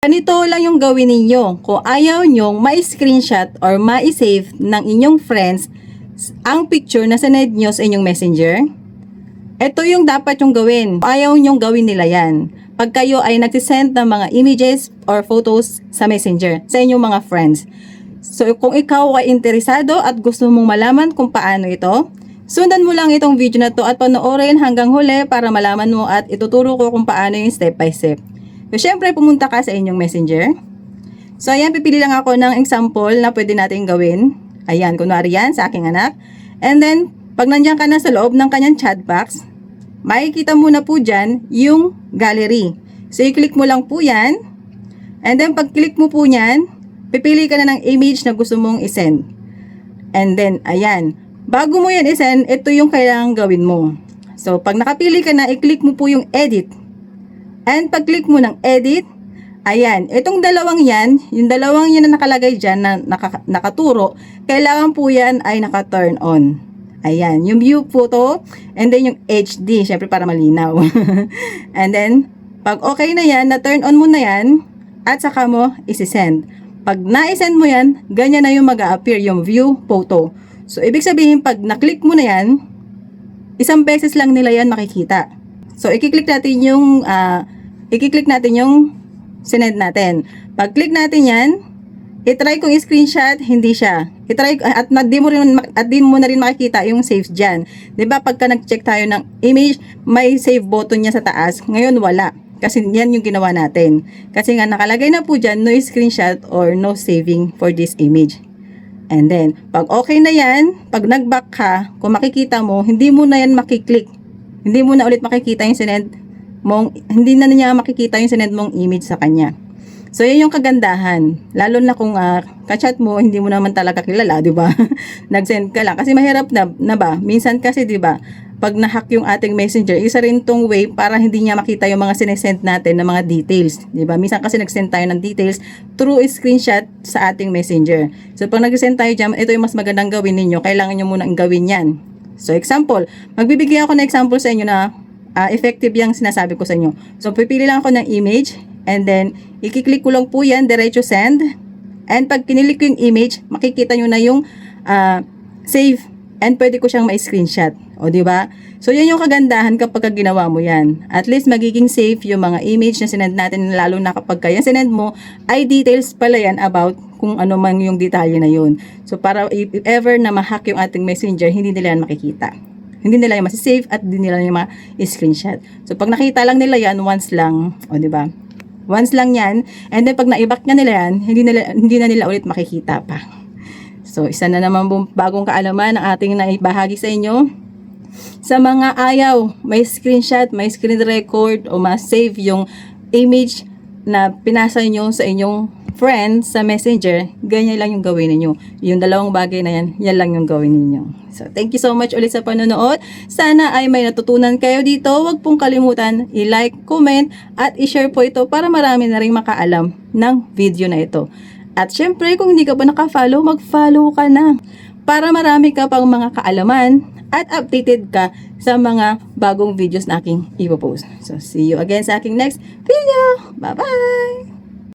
Ganito lang yung gawin ninyo. Kung ayaw nyong ma-screenshot or ma-save ng inyong friends ang picture na sinend nyo sa inyong messenger, ito yung dapat yung gawin. Ayaw nyong gawin nila yan. Pag kayo ay nagsisend ng mga images or photos sa messenger sa inyong mga friends. So kung ikaw ay interesado at gusto mong malaman kung paano ito, sundan mo lang itong video na to at panoorin hanggang huli para malaman mo at ituturo ko kung paano yung step by step. So syempre pumunta ka sa inyong messenger. So ayan, pipili lang ako ng example na pwede natin gawin. Ayan, kunwari yan sa aking anak. And then, pag nandiyan ka na sa loob ng kanyang chat box, makikita mo na po dyan yung gallery. So i-click mo lang po yan. And then pag click mo po yan, pipili ka na ng image na gusto mong isend. And then, ayan. Bago mo yan isend, ito yung kailangan gawin mo. So pag nakapili ka na, i-click mo po yung edit. And pag click mo ng edit, ayan, itong dalawang yan, yung dalawang yan na nakalagay dyan na nakaturo, kailangan po yan ay naka-turn on. Ayan, yung view photo, and then yung HD, syempre para malinaw. And then, pag okay na yan, na-turn on mo na yan, at saka mo isi-send. Pag na-send mo yan, ganyan na yung mag-a-appear, yung view photo. So, ibig sabihin, pag na-click mo na yan, isang beses lang nila yan makikita. So, i-click natin yung sinend natin. Pag click natin yan, i-try kong screenshot, hindi siya. I-try at di mo na rin makikita yung save diyan. 'Di ba pagka nag-check tayo ng image, may save button niya sa taas. Ngayon wala. Kasi yan yung ginawa natin. Kasi nga nakalagay na po diyan no screenshot or no saving for this image. And then, pag okay na yan, pag nag-back ka, kung makikita mo, hindi mo na yan makiklik. Hindi mo na ulit makikita yung sinend mong, hindi na niya makikita yung sinend mong image sa kanya. So, yun yung kagandahan. Lalo na kung ka-chat mo, hindi mo naman talaga kilala, di ba? Nag-send ka lang. Kasi mahirap na ba? Minsan kasi, di ba, pag na-hack yung ating messenger, isa rin tong way para hindi niya makita yung mga sinesend natin na mga details. Di ba? Minsan kasi nag-send tayo ng details through screenshot sa ating messenger. So, pag nag-send tayo dyan, ito yung mas magandang gawin ninyo. Kailangan nyo munang gawin yan. So, example, magbibigay ako ng example sa inyo na effective yung sinasabi ko sa inyo. So, pipili lang ako ng image and then, i-click ko lang po yan, diretso send. And pag kinilik ko yung image, makikita nyo na yung save and pwede ko siyang ma-screenshot. O, diba? So, yan yung kagandahan kapag ginawa mo yan. At least, magiging safe yung mga image na sinend natin, lalo na kapag kaya sinend mo, ay details pala yan about kung ano man yung detalye na yun. So, para if ever na ma-hack yung ating messenger, hindi nila yan makikita. Hindi nila yung masisave at hindi nila yung ma-screenshot. So, pag nakita lang nila yan, once lang, o diba? Once lang yan, and then pag na-back na nila yan, hindi na nila ulit makikita pa. So, isa na naman bagong kaalaman ang ating naibahagi sa inyo. Sa mga ayaw, may screenshot, may screen record, o ma-save yung image na pinasa nyo sa inyong friends sa messenger, ganyan lang yung gawin niyo. Yung dalawang bagay na yan, yan lang yung gawin niyo. So, thank you so much ulit sa panonood. Sana ay may natutunan kayo dito. Huwag pong kalimutan i-like, comment, at i-share po ito para marami na rin makaalam ng video na ito. At syempre, kung hindi ka pa naka-follow, mag-follow ka na para marami ka pang mga kaalaman at updated ka sa mga bagong videos na aking ipopost. So, see you again sa aking next video. Bye-bye!